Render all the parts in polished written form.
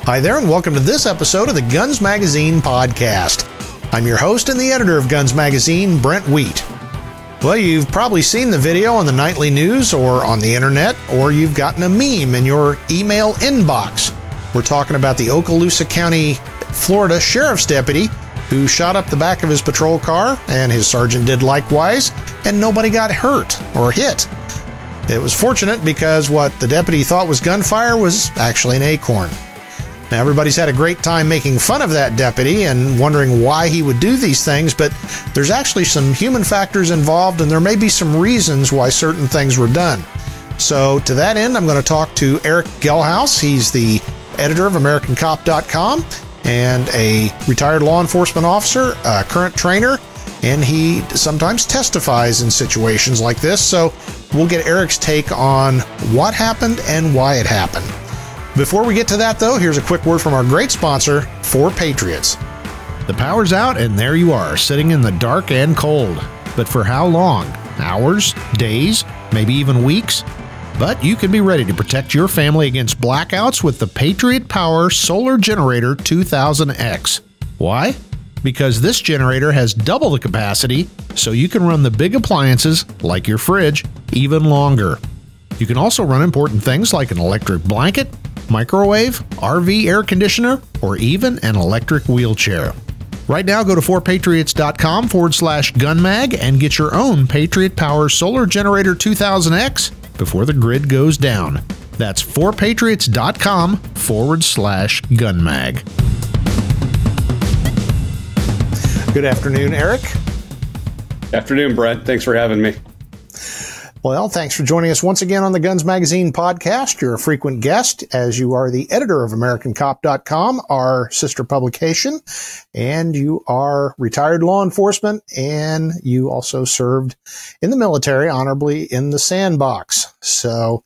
Hi there, and welcome to this episode of the Guns Magazine podcast. I'm your host and the editor of Guns Magazine, Brent Wheat. Well, you've probably seen the video on the nightly news or on the internet, or you've gotten a meme in your email inbox. We're talking about the Okaloosa County, Florida Sheriff's deputy who shot up the back of his patrol car, and his sergeant did likewise, and nobody got hurt or hit. It was fortunate because what the deputy thought was gunfire was actually an acorn. Now, everybody's had a great time making fun of that deputy and wondering why he would do these things, but there's actually some human factors involved, and there may be some reasons why certain things were done. So to that end, I'm going to talk to Erick Gelhaus. He's the editor of AmericanCop.com and a retired law enforcement officer, a current trainer, and he sometimes testifies in situations like this. So we'll get Erick's take on what happened and why it happened. Before we get to that, though, here's a quick word from our great sponsor, For Patriots. The power's out, and there you are, sitting in the dark and cold. But for how long? Hours? Days? Maybe even weeks? But you can be ready to protect your family against blackouts with the Patriot Power Solar Generator 2000X. Why? Because this generator has double the capacity, so you can run the big appliances, like your fridge, even longer. You can also run important things like an electric blanket, microwave, RV air conditioner, or even an electric wheelchair. Right now, go to 4patriots.com/gunmag and get your own Patriot Power Solar Generator 2000X before the grid goes down. That's 4patriots.com/gunmag. Good afternoon, Erick. Afternoon, Brent. Thanks for having me. Well, thanks for joining us once again on the Guns Magazine podcast. You're a frequent guest, as you are the editor of AmericanCop.com, our sister publication, and you are retired law enforcement, and you also served in the military honorably in the sandbox. So,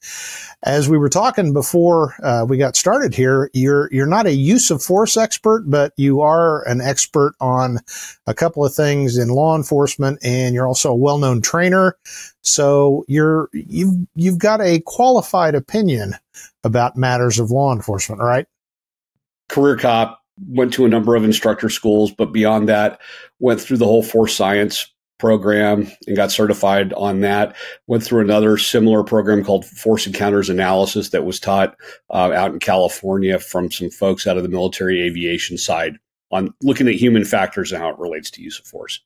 as we were talking before we got started here, you're not a use of force expert, but you are an expert on a couple of things in law enforcement, and you're also a well-known trainer. So you've got a qualified opinion about matters of law enforcement, right? Career cop, went to a number of instructor schools, but beyond that, went through the whole force science program and got certified on that. Went through another similar program called Force Encounters Analysis that was taught out in California from some folks out of the military aviation side on looking at human factors and how it relates to use of force.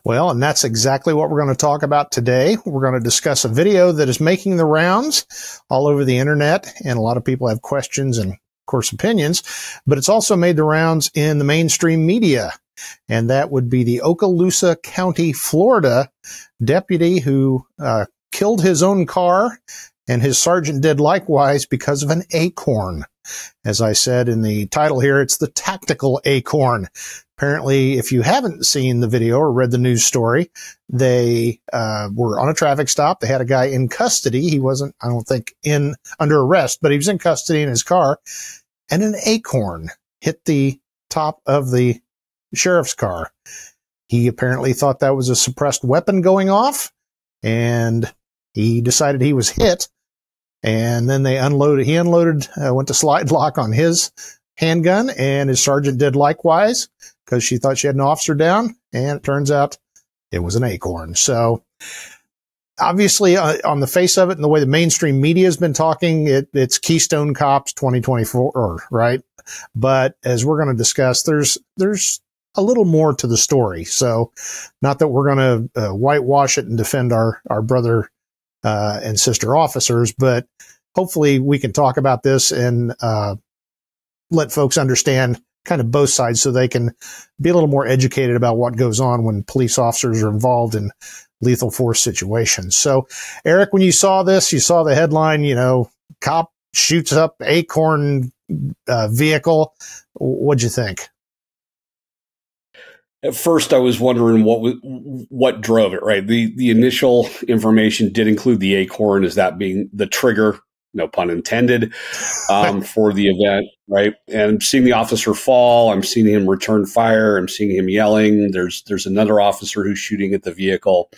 Well, and that's exactly what we're going to talk about today. We're going to discuss a video that is making the rounds all over the internet, and a lot of people have questions and, of course, opinions, but it's also made the rounds in the mainstream media, and that would be the Okaloosa County, Florida deputy who killed his own car, and his sergeant did likewise because of an acorn. As I said in the title here, it's the tactical acorn. Apparently, if you haven't seen the video or read the news story, they were on a traffic stop. They had a guy in custody. He wasn't, I don't think, under arrest, but he was in custody in his car, and an acorn hit the top of the sheriff's car. He apparently thought that was a suppressed weapon going off, and he decided he was hit. And then he unloaded, went to slide lock on his handgun, and his sergeant did likewise because she thought she had an officer down, and it turns out it was an acorn. So obviously on the face of it and the way the mainstream media has been talking, it's Keystone Cops 2024, right? But as we're going to discuss, there's a little more to the story. So not that we're going to whitewash it and defend our brother and sister officers, but hopefully we can talk about this and let folks understand kind of both sides so they can be a little more educated about what goes on when police officers are involved in lethal force situations. So, Erick, when you saw this, you saw the headline, cop shoots up acorn vehicle. What'd you think? At first, I was wondering what drove it, right? The initial information did include the acorn as that being the trigger, no pun intended, for the event, right? And I'm seeing the officer fall. I'm seeing him return fire. I'm seeing him yelling. There's another officer who's shooting at the vehicle.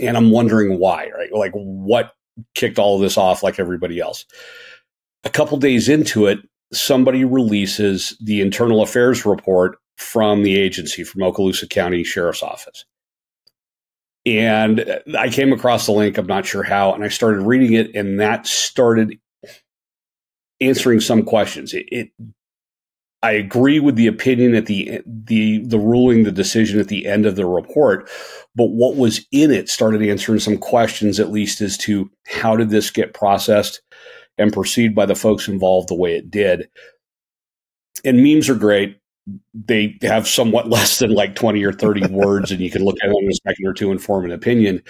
And I'm wondering why, right? Like, what kicked all of this off like everybody else? A couple days into it, somebody releases the internal affairs report from the agency, from Okaloosa County Sheriff's Office. And I came across the link, I'm not sure how, and I started reading it, and that started answering some questions. I agree with the opinion at the ruling, the decision at the end of the report, but what was in it started answering some questions, at least as to how did this get processed and perceived by the folks involved the way it did. And memes are great. They have somewhat less than like 20 or 30 words, and you can look at them in a second or two and form an opinion.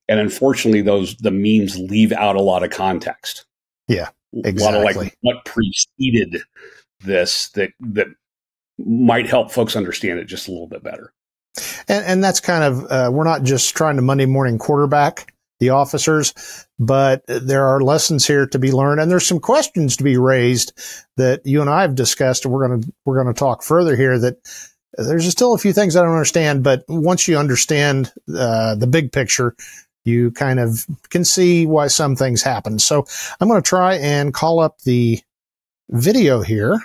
And unfortunately, the memes leave out a lot of context. Yeah, exactly. A lot of like what preceded this that might help folks understand it just a little bit better. And that's kind of, we're not just trying to Monday morning quarterback the officers, but there are lessons here to be learned, and there's some questions to be raised that you and I have discussed, and we're going to talk further here. That there's still a few things I don't understand, but once you understand the big picture, you kind of can see why some things happen. So I'm going to try and call up the video here.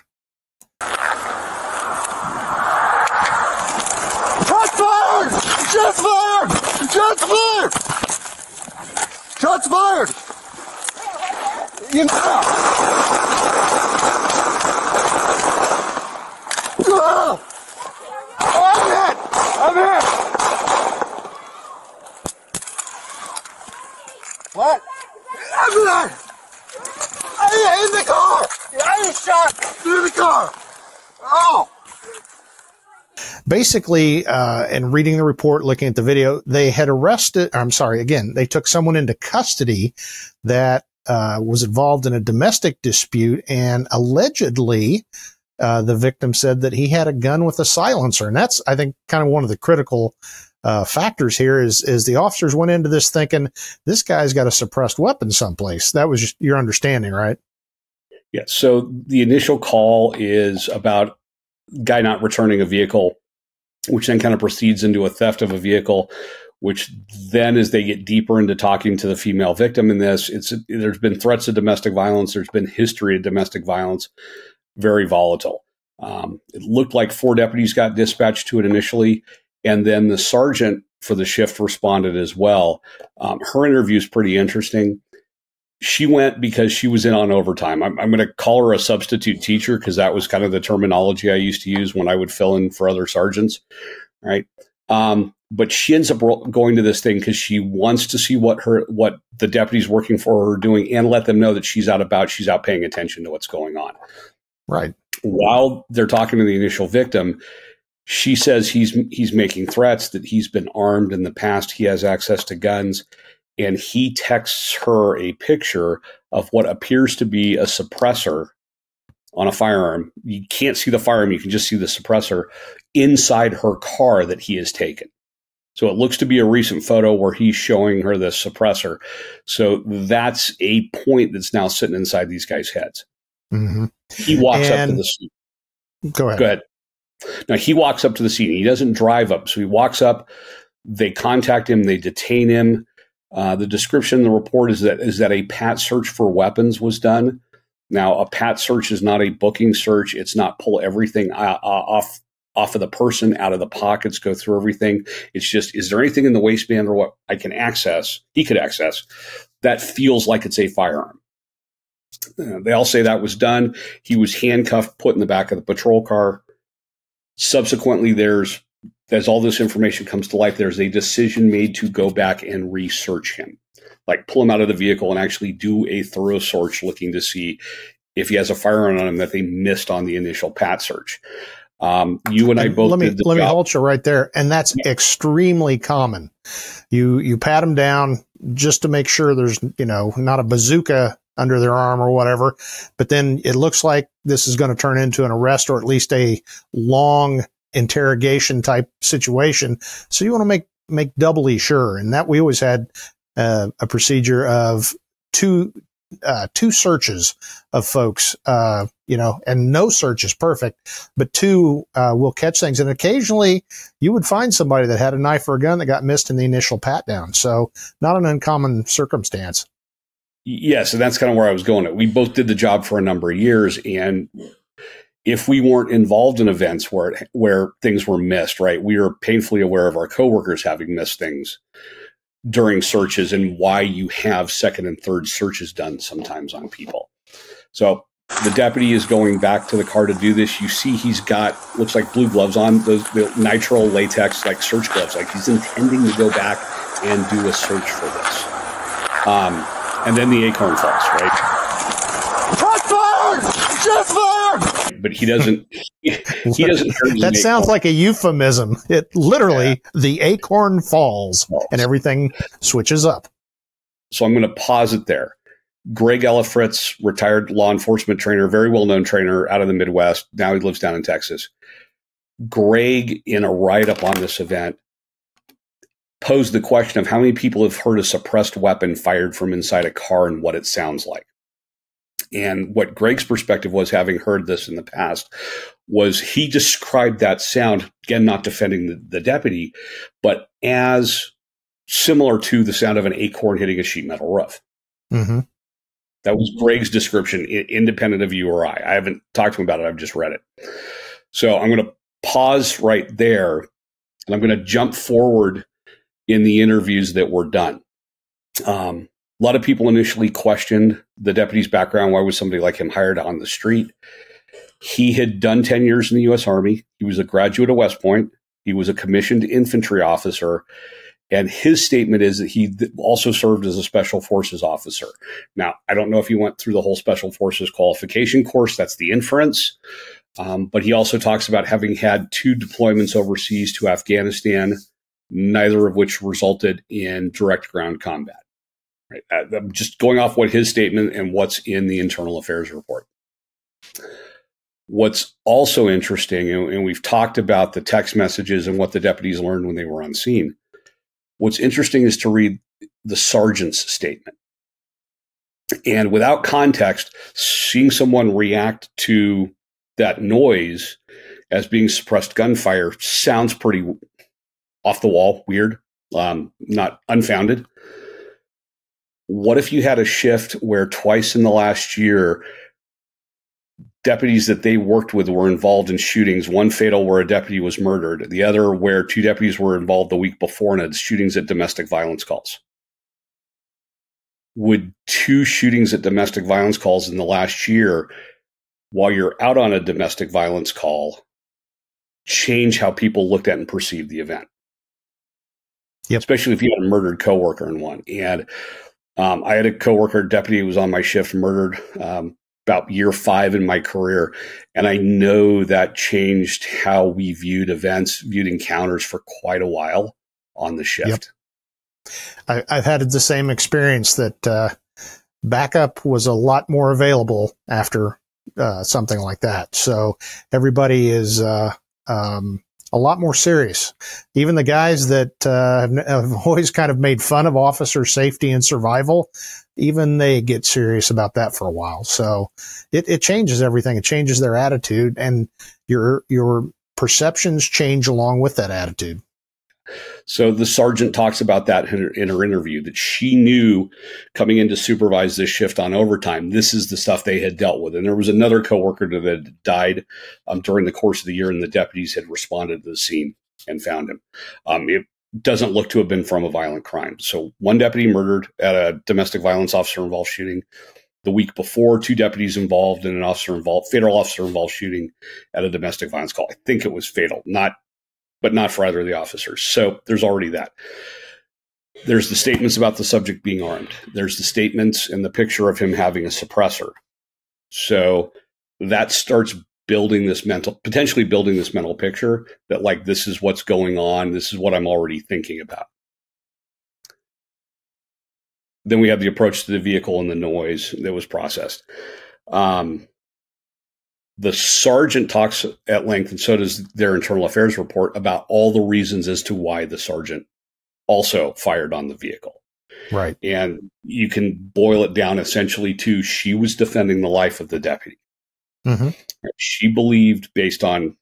Shots fired! Shots fired! Shots fired! Shots fired! You know. I'm hit! What? I'm there! In the car! I was shot through the car! Oh! Basically, and reading the report, looking at the video, they had they took someone into custody that was involved in a domestic dispute, and allegedly the victim said that he had a gun with a silencer. And that's, I think, kind of one of the critical factors here is the officers went into this thinking this guy's got a suppressed weapon someplace. That was your understanding, right? Yeah. So the initial call is about guy not returning a vehicle, which then kind of proceeds into a theft of a vehicle, which then as they get deeper into talking to the female victim in this, there's been threats of domestic violence. There's been history of domestic violence, very volatile. It looked like 4 deputies got dispatched to it initially, and then the sergeant for the shift responded as well. Her interview is pretty interesting. She went because she was in on overtime. I'm going to call her a substitute teacher because that was kind of the terminology I used to use when I would fill in for other sergeants, right? But she ends up going to this thing because she wants to see what the deputies working for her are doing and let them know that she's out paying attention to what's going on. Right. While they're talking to the initial victim, she says he's making threats, that he's been armed in the past, he has access to guns. And he texts her a picture of what appears to be a suppressor on a firearm. You can't see the firearm. You can just see the suppressor inside her car that he has taken. So it looks to be a recent photo where he's showing her the suppressor. So that's a point that's now sitting inside these guys' heads. Mm-hmm. He walks up to the scene. Go ahead. Now, he walks up to the scene. He doesn't drive up. So he walks up. They contact him. They detain him. The description in the report is that a pat search for weapons was done. Now, a pat search is not a booking search. It's not pull everything off of the person, out of the pockets, go through everything. It's just, is there anything in the waistband or what I can access, he could access, that feels like it's a firearm? They all say that was done. He was handcuffed, put in the back of the patrol car. Subsequently, as all this information comes to light, there's a decision made to go back and research him, like pull him out of the vehicle and actually do a thorough search looking to see if he has a firearm on him that they missed on the initial pat search. You and I both let me hold you right there. And that's extremely common. You pat them down just to make sure there's, not a bazooka under their arm or whatever, but then it looks like this is going to turn into an arrest or at least a long interrogation type situation. So you want to make doubly sure. And that we always had a procedure of two searches of folks, and no search is perfect, but 2 will catch things. And occasionally you would find somebody that had a knife or a gun that got missed in the initial pat down. So not an uncommon circumstance. Yes, and that's kind of where I was going. We both did the job for a number of years, and if we weren't involved in events where things were missed, right, we were painfully aware of our coworkers having missed things during searches and why you have second and third searches done sometimes on people. So the deputy is going back to the car to do this. You see he's got, looks like blue gloves on, the nitrile latex, like search gloves, like he's intending to go back and do a search for this. And then the Acorn falls, right? Shots fired! Shots fired! But he doesn't. He doesn't. That sounds like a euphemism. It literally, the Acorn falls and everything switches up. So I'm going to pause it there. Greg Ellifritz, retired law enforcement trainer, very well-known trainer out of the Midwest. Now he lives down in Texas. Greg, in a write-up on this event, posed the question of how many people have heard a suppressed weapon fired from inside a car and what it sounds like. And what Greg's perspective was, having heard this in the past, was he described that sound, again, not defending the deputy, but as similar to the sound of an acorn hitting a sheet metal roof. Mm-hmm. That was Greg's description, independent of you or I. I haven't talked to him about it. I've just read it. So I'm going to pause right there, and I'm going to jump forward in the interviews that were done. A lot of people initially questioned the deputy's background. Why was somebody like him hired on the street? He had done 10 years in the U.S. Army. He was a graduate of West Point. He was a commissioned infantry officer. And his statement is that he also served as a special forces officer. Now, I don't know if he went through the whole special forces qualification course. That's the inference. But he also talks about having had 2 deployments overseas to Afghanistan, neither of which resulted in direct ground combat. Right? I'm just going off what his statement and what's in the internal affairs report. What's also interesting, and we've talked about the text messages and what the deputies learned when they were on scene. What's interesting is to read the sergeant's statement. And without context, seeing someone react to that noise as being suppressed gunfire sounds pretty off the wall, weird, not unfounded. What if you had a shift where twice in the last year, deputies that they worked with were involved in shootings, one fatal where a deputy was murdered, the other where 2 deputies were involved the week before in shootings at domestic violence calls? Would 2 shootings at domestic violence calls in the last year, while you're out on a domestic violence call, change how people looked at and perceived the event? Yep. Especially if you had a murdered coworker in one. And I had a coworker, deputy, who was on my shift, murdered about year 5 in my career. And I know that changed how we viewed events, viewed encounters for quite a while on the shift. Yep. I've had the same experience that backup was a lot more available after something like that. So everybody is a lot more serious. Even the guys that have always kind of made fun of officer safety and survival, even they get serious about that for a while. So it changes everything. It changes their attitude, and your perceptions change along with that attitude. So the sergeant talks about that in her interview, that she knew coming in to supervise this shift on overtime, this is the stuff they had dealt with. And there was another coworker that had died during the course of the year, and the deputies had responded to the scene and found him. It doesn't look to have been from a violent crime. So 1 deputy murdered at a domestic violence officer involved shooting. The week before, 2 deputies involved in an federal officer involved shooting at a domestic violence call. I think it was fatal, but not for either of the officers. So there's already that. There's the statements about the subject being armed. There's the statements and the picture of him having a suppressor. So that starts potentially building this mental picture that, like, this is what's going on. This is what I'm already thinking about. Then we have the approach to the vehicle and the noise that was processed. The sergeant talks at length, and so does their internal affairs report, about all the reasons as to why the sergeant also fired on the vehicle. Right. And you can boil it down essentially to, she was defending the life of the deputy. Mm-hmm. She believed, based on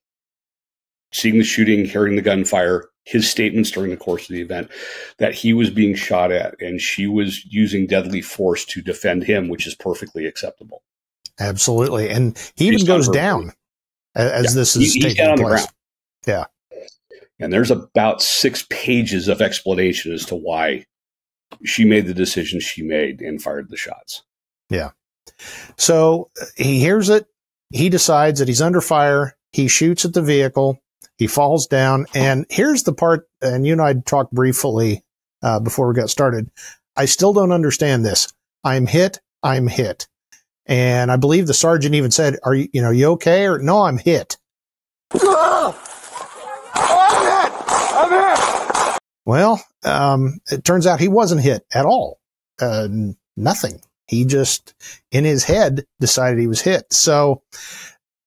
seeing the shooting, hearing the gunfire, his statements during the course of the event, that he was being shot at and she was using deadly force to defend him, which is perfectly acceptable. Absolutely. And he even goes down as this is taking place. Yeah. And there's about 6 pages of explanation as to why she made the decision she made and fired the shots. Yeah. So he hears it. He decides that he's under fire. He shoots at the vehicle. He falls down. And here's the part, and you and I talked briefly before we got started. I still don't understand this. I'm hit. I'm hit. And I believe the sergeant even said, "Are you, you okay?" Or, "No, I'm hit." I'm hit. I'm hit. Well, it turns out he wasn't hit at all. Nothing. He just, in his head, decided he was hit. So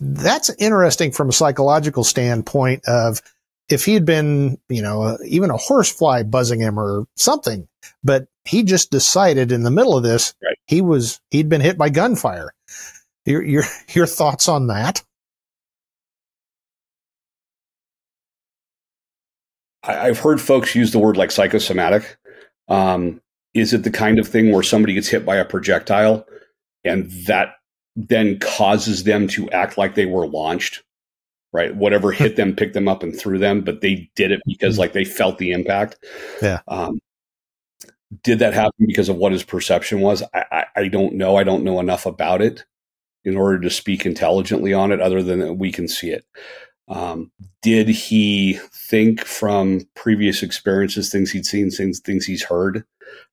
that's interesting from a psychological standpoint of if he had been, even a horsefly buzzing him or something, but he just decided in the middle of this, right, he'd been hit by gunfire. Your thoughts on that? I've heard folks use the word like psychosomatic. Is it the kind of thing where somebody gets hit by a projectile and that then causes them to act like they were launched, right? Whatever hit them, picked them up and threw them, but they did it because like they felt the impact. Yeah. Did that happen because of what his perception was? I don't know. I don't know enough about it in order to speak intelligently on it other than that we can see it. Did he think from previous experiences, things he'd seen, things he's heard,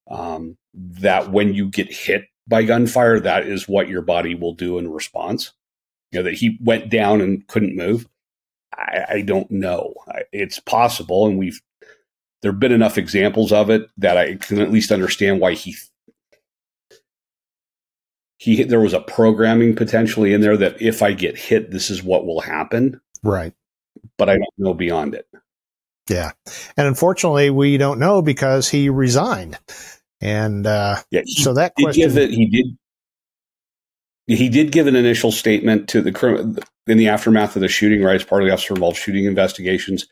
that when you get hit by gunfire, that is what your body will do in response? That he went down and couldn't move? I don't know. It's possible, and there have been enough examples of it that I can at least understand why there was a programming potentially in there that if I get hit, this is what will happen. Right. But I don't know beyond it. Yeah. And unfortunately, we don't know because he resigned. And so that question... He did give an initial statement to in the aftermath of the shooting, right, as part of the officer-involved shooting investigations.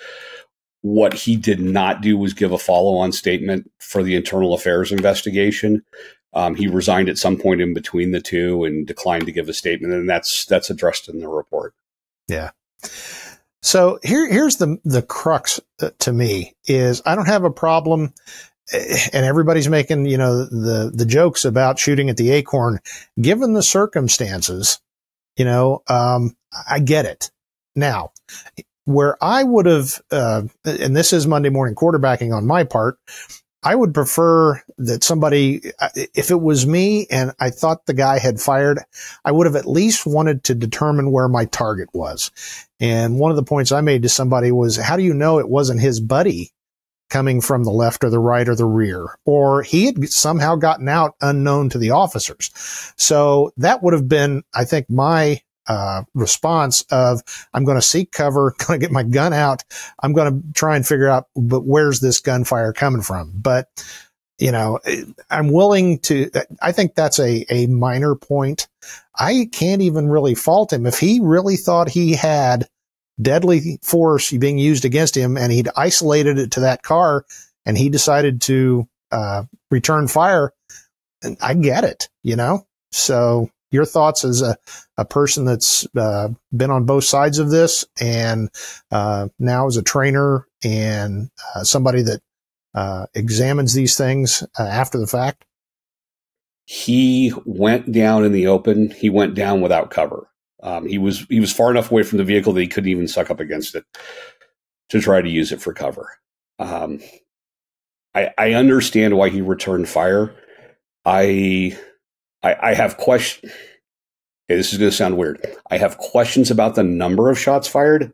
What he did not do was give a follow-on statement for the internal affairs investigation. He resigned at some point in between the two and declined to give a statement, and that's addressed in the report. Yeah. So here's the crux to me is I don't have a problem, and everybody's making, the jokes about shooting at the Acorn. Given the circumstances, I get it. Now, where I would have, and this is Monday morning quarterbacking on my part, I would prefer that somebody, if it was me and I thought the guy had fired, I would have at least wanted to determine where my target was. And one of the points I made to somebody was, how do you know it wasn't his buddy coming from the left or the right or the rear? Or he had somehow gotten out unknown to the officers. So that would have been, I think, my response of, I'm going to seek cover, going to get my gun out. I'm going to try and figure out, but where's this gunfire coming from? But, I'm willing to, I think that's a minor point. I can't even really fault him. If he really thought he had deadly force being used against him and he'd isolated it to that car and he decided to return fire, I get it, So your thoughts as a person that's been on both sides of this and now as a trainer and somebody that examines these things after the fact? He went down in the open. He went down without cover. He was far enough away from the vehicle that he couldn't even suck up against it to try to use it for cover. I understand why he returned fire. I have questions. Okay, this is going to sound weird. I have questions about the number of shots fired,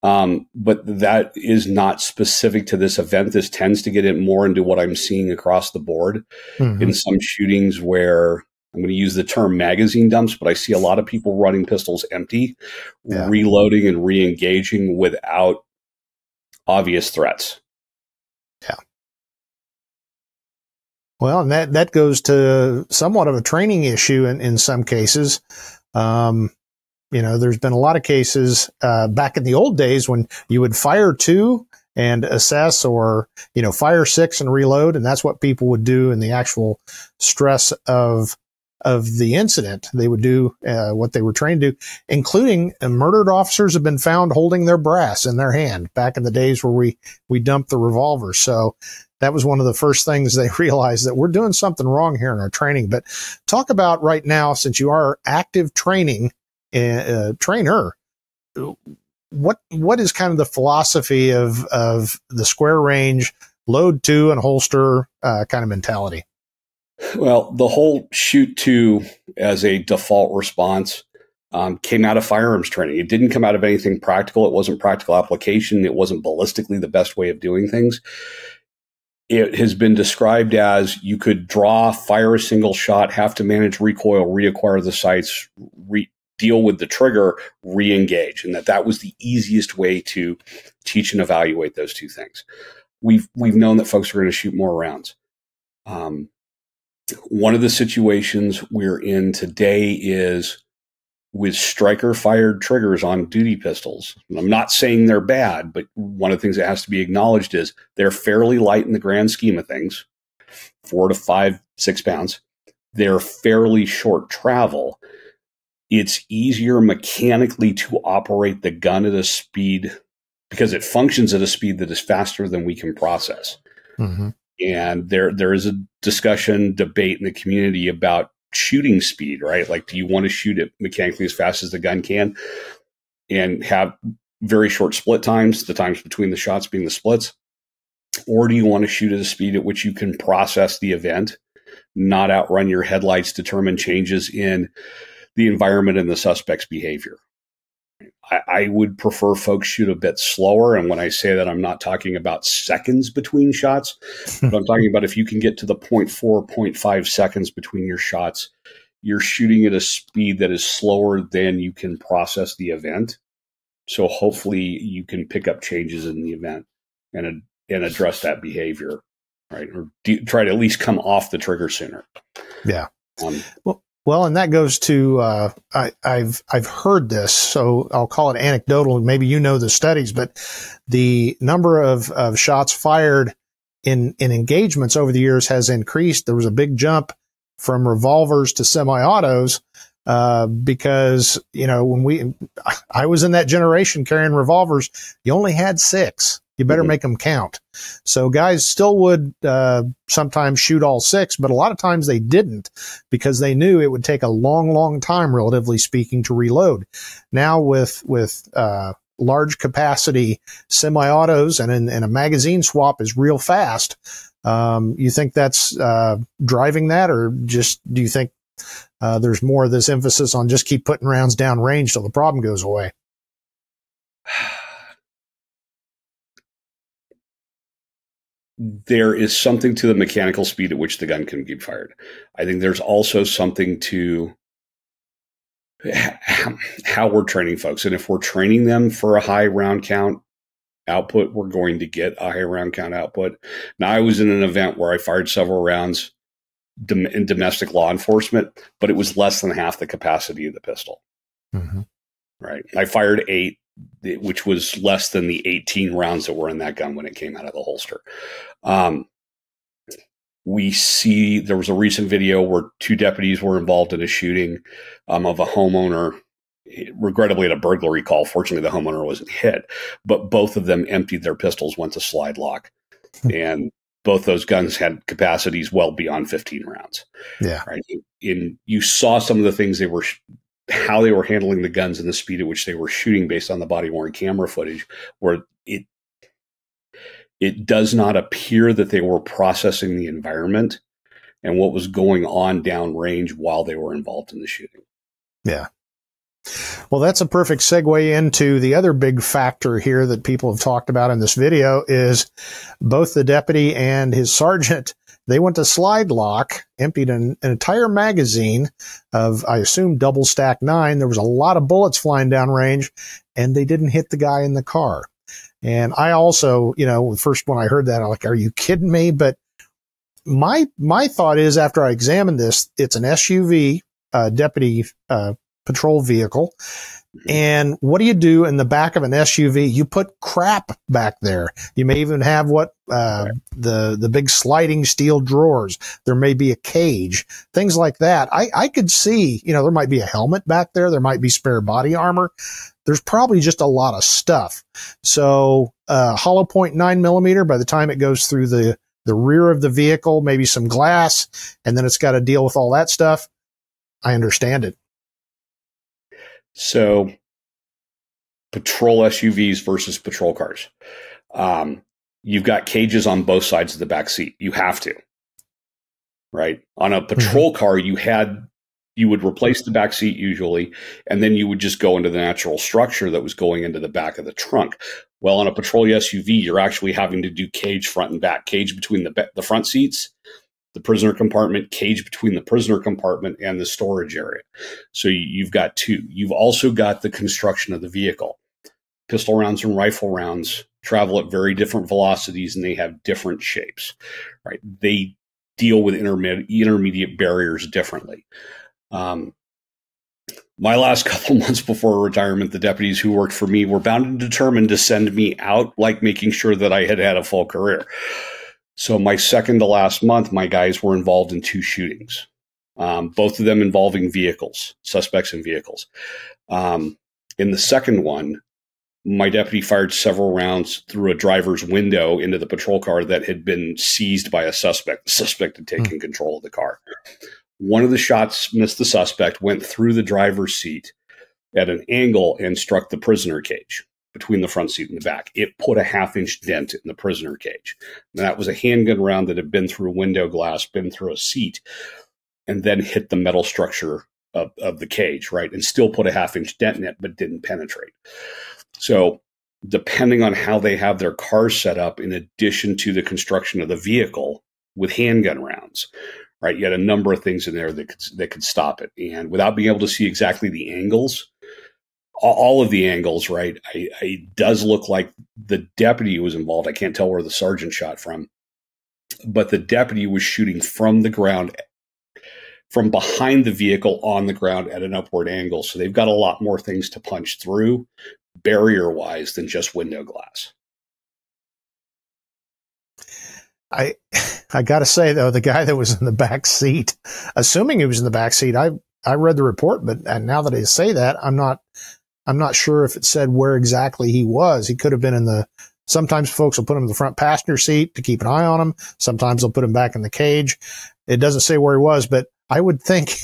but that is not specific to this event. This tends to get it more into what I'm seeing across the board in some shootings where I'm going to use the term magazine dumps, but I see a lot of people running pistols empty, reloading and re-engaging without obvious threats. Yeah. Well, and that goes to somewhat of a training issue in some cases. There's been a lot of cases back in the old days when you would fire two and assess, or, fire 6 and reload. And that's what people would do in the actual stress of the incident. They would do what they were trained to do, including murdered officers have been found holding their brass in their hand back in the days where we dumped the revolvers. So that was one of the first things they realized, that we're doing something wrong here in our training. But talk about right now, since you are active training trainer, what is kind of the philosophy of the square range load to and holster kind of mentality? Well, the whole shoot to as a default response came out of firearms training. It didn't come out of anything practical. It wasn't practical application. It wasn't ballistically the best way of doing things. It has been described as you could draw, fire a single shot, have to manage recoil, reacquire the sights, deal with the trigger, re-engage, and that was the easiest way to teach and evaluate those two things. We've known that folks are going to shoot more rounds. One of the situations we're in today is with striker fired triggers on duty pistols. And I'm not saying they're bad, but one of the things that has to be acknowledged is they're fairly light in the grand scheme of things, 4 to 5, 6 pounds. They're fairly short travel. It's easier mechanically to operate the gun at a speed because it functions at a speed that is faster than we can process. Mm-hmm. And there is a discussion, debate in the community about shooting speed, right? Like, do you want to shoot it mechanically as fast as the gun can and have very short split times, the times between the shots being the splits? Or do you want to shoot at a speed at which you can process the event, not outrun your headlights, determine changes in the environment and the suspect's behavior? I would prefer folks shoot a bit slower. And when I say that, I'm not talking about seconds between shots, but I'm talking about if you can get to the 0.4, 0.5 seconds between your shots, you're shooting at a speed that is slower than you can process the event. So hopefully you can pick up changes in the event and address that behavior, right? Or try to at least come off the trigger sooner. Yeah. Well, and that goes to, I've heard this, so I'll call it anecdotal. Maybe you know the studies, but the number of shots fired in engagements over the years has increased. There was a big jump from revolvers to semi-autos, because, when I was in that generation carrying revolvers, you only had 6. You better make them count. So guys still would sometimes shoot all 6, but a lot of times they didn't because they knew it would take a long, long time, relatively speaking, to reload. Now with large capacity semi-autos and a magazine swap is real fast. You think that's driving that, or just do you think there's more of this emphasis on just keep putting rounds down range till the problem goes away? There is something to the mechanical speed at which the gun can be fired. I think there's also something to how we're training folks. And if we're training them for a high round count output, we're going to get a high round count output. Now, I was in an event where I fired several rounds in domestic law enforcement, but it was less than half the capacity of the pistol. Mm-hmm. Right. I fired 8. Which was less than the 18 rounds that were in that gun when it came out of the holster. We see there was a recent video where 2 deputies were involved in a shooting of a homeowner, regrettably at a burglary call. Fortunately, the homeowner wasn't hit, but both of them emptied their pistols, went to slide lock, and both those guns had capacities well beyond 15 rounds. Yeah. Right. And you saw some of the things how they were handling the guns and the speed at which they were shooting based on the body-worn camera footage, where it does not appear that they were processing the environment and what was going on downrange while they were involved in the shooting. Yeah. Well, that's a perfect segue into the other big factor here that people have talked about in this video is both the deputy and his sergeant. They went to slide lock, emptied an entire magazine of, I assume, double stack 9. There was a lot of bullets flying down range, and they didn't hit the guy in the car. And I also, first when I heard that, I'm like, are you kidding me? But my thought is, after I examined this, it's an SUV, deputy patrol vehicle. And what do you do in the back of an SUV? You put crap back there. You may even have the big sliding steel drawers. There may be a cage, things like that. I could see, there might be a helmet back there. There might be spare body armor. There's probably just a lot of stuff. So, hollow point 9mm, by the time it goes through the rear of the vehicle, maybe some glass, and then it's got to deal with all that stuff. I understand it. So, patrol SUVs versus patrol cars. You've got cages on both sides of the back seat. You have to, right? On a patrol car, you would replace the back seat usually, and then you would just go into the natural structure that was going into the back of the trunk. Well, on a patrol SUV, you're actually having to do cage front and back, cage between the front seats, the prisoner compartment, cage between the prisoner compartment and the storage area. So you've got two. You've also got the construction of the vehicle. Pistol rounds and rifle rounds travel at very different velocities, and they have different shapes, right? They deal with intermediate barriers differently. My last couple months before retirement, the deputies who worked for me were bound and determined to send me out, like making sure that I had a full career. So my second to last month, my guys were involved in 2 shootings, both of them involving suspects in vehicles. In the second one, my deputy fired several rounds through a driver's window into the patrol car that had been seized by a suspect. The suspect had taken control of the car. One of the shots missed the suspect, went through the driver's seat at an angle and struck the prisoner cage between the front seat and the back. It put a 1/2-inch dent in the prisoner cage. And that was a handgun round that had been through window glass, been through a seat, and then hit the metal structure of the cage, right? And still put a 1/2-inch dent in it, but didn't penetrate. So depending on how they have their cars set up, in addition to the construction of the vehicle with handgun rounds, right? You had a number of things in there that could stop it. And without being able to see exactly the angles, all of the angles, right? It does look like the deputy was involved. I can't tell where the sergeant shot from, but the deputy was shooting from the ground, from behind the vehicle on the ground at an upward angle. So they've got a lot more things to punch through barrier-wise than just window glass. I got to say, though, the guy that was in the back seat, assuming he was in the back seat, I read the report, but now that I say that, I'm not sure if it said where exactly he was. He could have been sometimes folks will put him in the front passenger seat to keep an eye on him. Sometimes they'll put him back in the cage. It doesn't say where he was, but I would think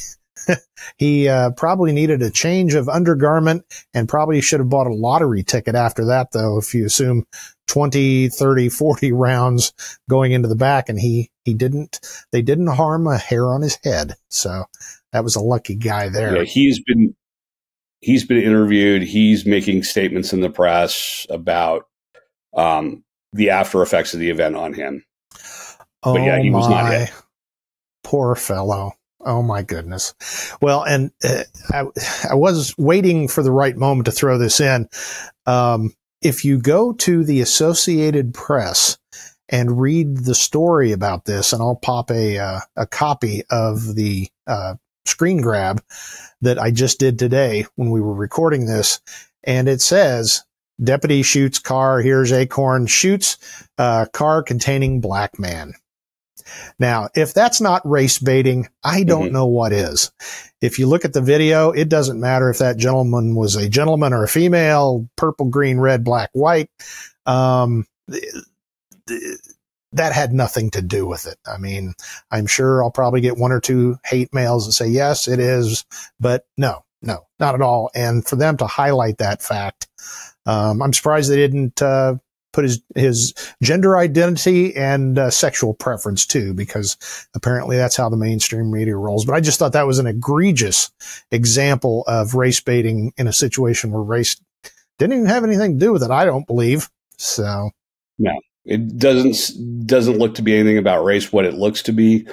he probably needed a change of undergarment and probably should have bought a lottery ticket after that, though, if you assume 20, 30, 40 rounds going into the back, and they didn't harm a hair on his head. So that was a lucky guy there. Yeah, he's been interviewed. He's making statements in the press about the after effects of the event on him. Oh, but yeah, he was not hit. Poor fellow. Oh my goodness. Well, and I was waiting for the right moment to throw this in. If you go to the Associated Press and read the story about this, and I'll pop a copy of the screen grab that I just did today when we were recording this, and it says, deputy shoots car, here's Acorn, shoots car containing black man. Now, if that's not race baiting, I don't know what is. If you look at the video, it doesn't matter if that gentleman was a gentleman or a female, purple, green, red, black, white. That had nothing to do with it. I mean, I'm sure I'll probably get 1 or 2 hate mails that say, yes, it is, but no, not at all. And for them to highlight that fact, I'm surprised they didn't put his gender identity and sexual preference too, because apparently that's how the mainstream media rolls. But I just thought that was an egregious example of race baiting in a situation where race didn't even have anything to do with it, I don't believe. So no, it doesn't look to be anything about race. What it looks to be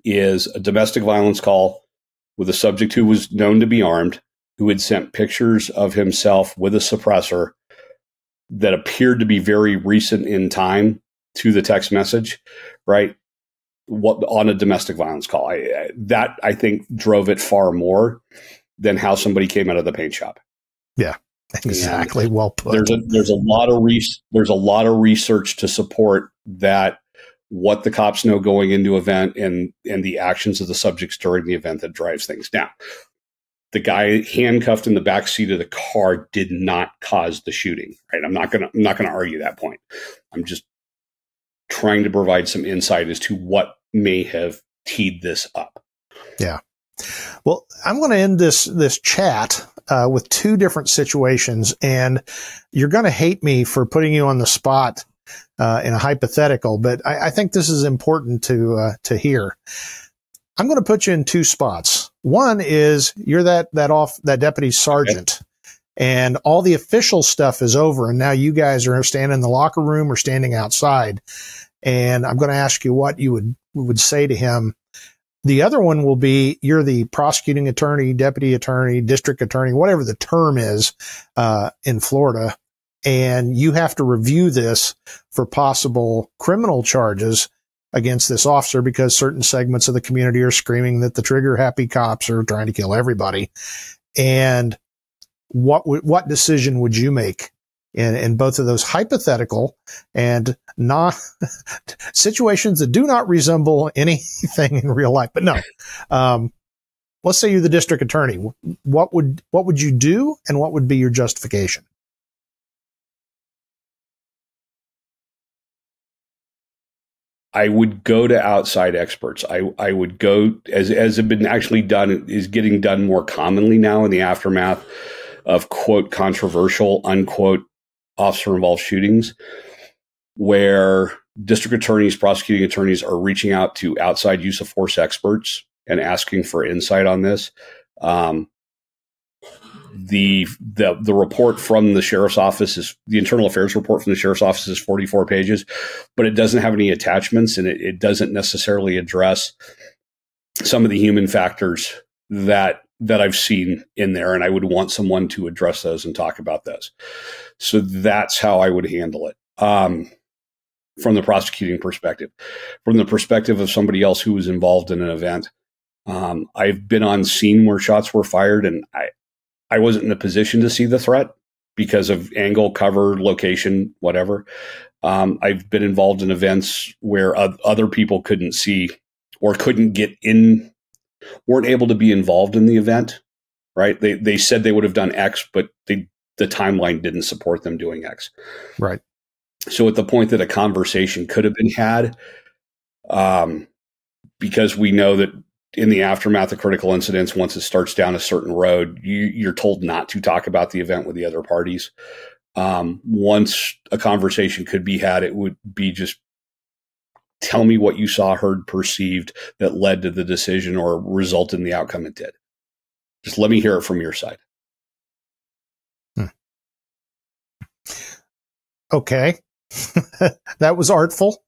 is a domestic violence call with a subject who was known to be armed, who had sent pictures of himself with a suppressor that appeared to be very recent in time to the text message, right? On a domestic violence call. That I think drove it far more than how somebody came out of the paint shop. Yeah, exactly. And well put. There's a lot of research to support that, what the cops know going into event and the actions of the subjects during the event that drives things. Now, the guy handcuffed in the back seat of the car did not cause the shooting, right? I'm not gonna argue that point. I'm just trying to provide some insight as to what may have teed this up. Yeah. Well, I'm going to end this chat with two different situations, and you're going to hate me for putting you on the spot in a hypothetical, but I think this is important to hear. I'm going to put you in two spots. One is you're that deputy sergeant, and all the official stuff is over, and now you guys are standing in the locker room or standing outside. And I'm going to ask you what you would say to him. The other one will be you're the prosecuting attorney, deputy attorney, district attorney, whatever the term is in Florida, and you have to review this for possible criminal charges against this officer because certain segments of the community are screaming that the trigger-happy cops are trying to kill everybody. And what decision would you make in both of those hypothetical and not situations that do not resemble anything in real life? But no, let's say you're the district attorney. What would you do, and what would be your justification? I would go to outside experts. I would go, as have been actually done, is getting done more commonly now in the aftermath of, quote, controversial, unquote, officer-involved shootings, where district attorneys, prosecuting attorneys are reaching out to outside use of force experts and asking for insight on this. The report from the sheriff's office is the internal affairs report from the sheriff's office is 44 pages, but it doesn't have any attachments, and it doesn't necessarily address some of the human factors that I've seen in there. And I would want someone to address those and talk about those. So that's how I would handle it. From the prosecuting perspective, from the perspective of somebody else who was involved in an event. I've been on scene where shots were fired, and I wasn't in a position to see the threat because of angle, cover, location, whatever. I've been involved in events where other people couldn't see or couldn't get in, weren't able to be involved in the event, right? They said they would have done X, but the timeline didn't support them doing X. Right. So at the point that a conversation could have been had, because we know that in the aftermath of critical incidents, once it starts down a certain road, you're told not to talk about the event with the other parties. Once a conversation could be had, it would be just tell me what you saw, heard, perceived that led to the decision or resulted in the outcome it did. Just let me hear it from your side. Okay. That was artful.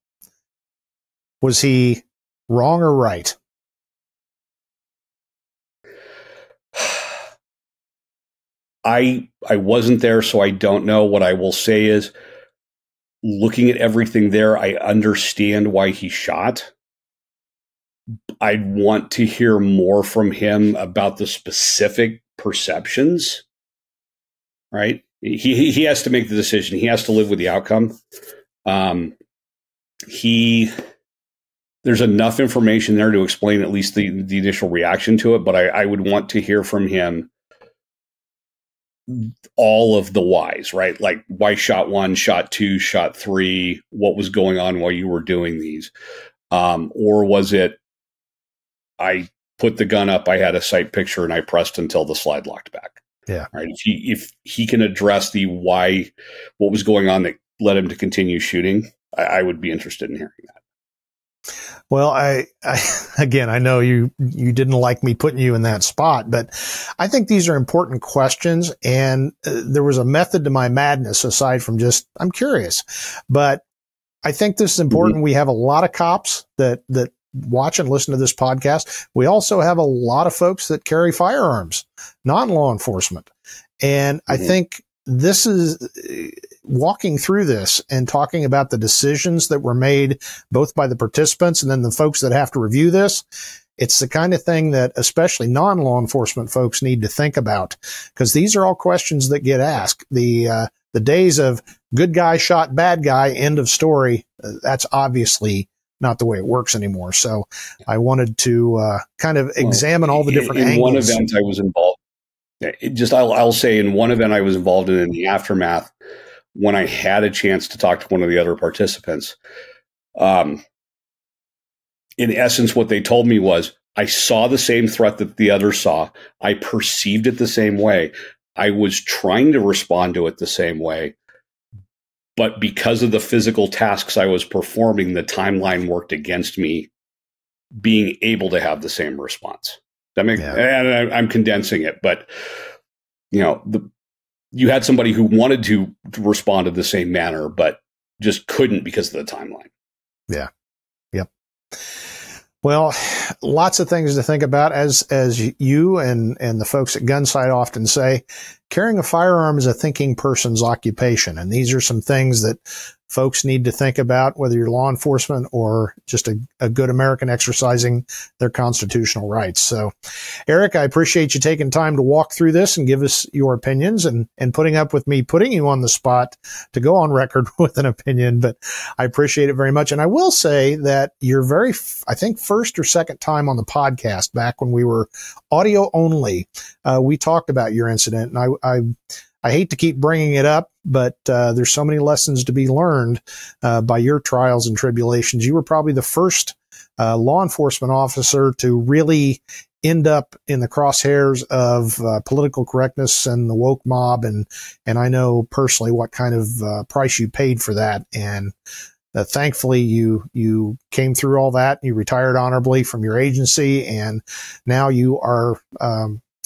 Was he wrong or right? I wasn't there, so I don't know. What I will say is, looking at everything there, I understand why he shot. I'd want to hear more from him about the specific perceptions, right? He has to make the decision. He has to live with the outcome. There's enough information there to explain at least the initial reaction to it, but I would want to hear from him all of the whys, right? Like, why shot 1, shot 2, shot 3, what was going on while you were doing these? Or was it, I put the gun up, I had a sight picture, and I pressed until the slide locked back. Yeah. Right. If he can address the why, what was going on that led him to continue shooting, I would be interested in hearing that. Well, I again, I know you didn't like me putting you in that spot, but I think these are important questions, and there was a method to my madness aside from just, I'm curious. But I think this is important. Mm-hmm. We have a lot of cops that watch and listen to this podcast. We also have a lot of folks that carry firearms, non-law enforcement. And I think this is walking through this and talking about the decisions that were made both by the participants and then the folks that have to review this. it's the kind of thing that especially non-law enforcement folks need to think about, because these are all questions that get asked. The days of good guy shot bad guy, end of story, that's obviously not the way it works anymore. So I wanted to kind of examine all the different angles. In one event I was involved, I'll say in one event I was involved in the aftermath, when I had a chance to talk to one of the other participants, in essence, what they told me was, I saw the same threat that the others saw. I perceived it the same way. I was trying to respond to it the same way. But because of the physical tasks I was performing, the timeline worked against me being able to have the same response. And I'm condensing it, but you had somebody who wanted to respond in the same manner, but just couldn't because of the timeline. Yeah. Yep. Well, lots of things to think about, as you and the folks at Gunsight often say. Carrying a firearm is a thinking person's occupation, and these are some things that folks need to think about, whether you're law enforcement or just a good American exercising their constitutional rights. So, Erick, I appreciate you taking time to walk through this and give us your opinions, and putting up with me putting you on the spot to go on record with an opinion, but I appreciate it very much. And I will say that you're I think, first or second time on the podcast, back when we were audio only, we talked about your incident, and I hate to keep bringing it up, but there's so many lessons to be learned by your trials and tribulations. You were probably the first law enforcement officer to really end up in the crosshairs of political correctness and the woke mob, and I know personally what kind of price you paid for that. And thankfully, you came through all that. You retired honorably from your agency, and now you are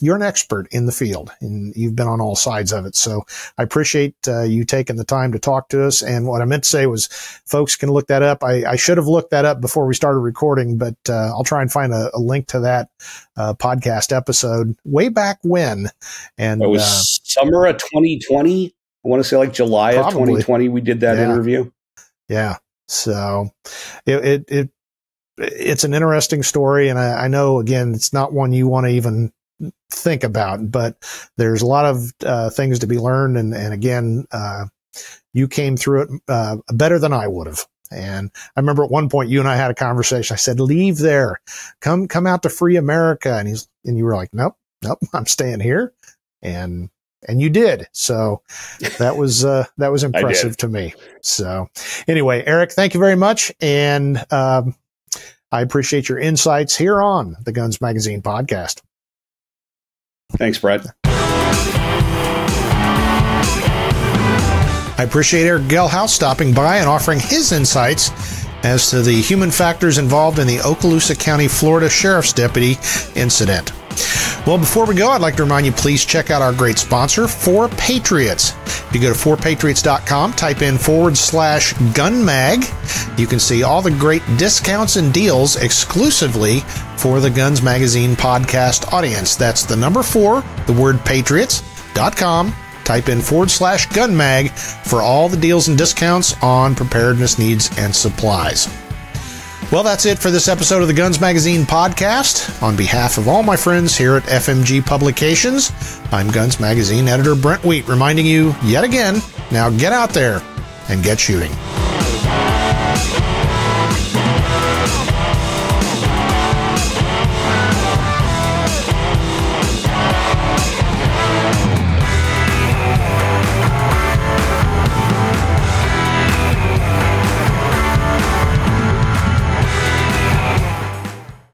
you're an expert in the field, and you've been on all sides of it. So I appreciate you taking the time to talk to us. And what I meant to say was, folks can look that up. I should have looked that up before we started recording, but I'll try and find a link to that podcast episode way back when. And it was summer of 2020. I want to say like July of 2020. We did that interview. Yeah. So it's an interesting story. And I know, again, it's not one you want to even think about, but there's a lot of things to be learned. And again, you came through it better than I would have. And I remember at one point you and I had a conversation. I said, leave there, come out to free America. And you were like, nope, I'm staying here. And you did. So that was impressive to me. So anyway, Erick, thank you very much. And I appreciate your insights here on the Guns Magazine podcast. Thanks, Brett. I appreciate Erick Gelhaus stopping by and offering his insights as to the human factors involved in the Okaloosa County, Florida Sheriff's Deputy incident. Well, before we go, I'd like to remind you, please check out our great sponsor, 4 Patriots. If you go to 4patriots.com, type in /gunmag, you can see all the great discounts and deals exclusively for the Guns Magazine podcast audience. That's the number 4, the word patriots.com. Type in /gunmag for all the deals and discounts on preparedness needs and supplies. Well, that's it for this episode of the Guns Magazine podcast. On behalf of all my friends here at FMG Publications, I'm Guns Magazine editor Brent Wheat, reminding you yet again, now get out there and get shooting.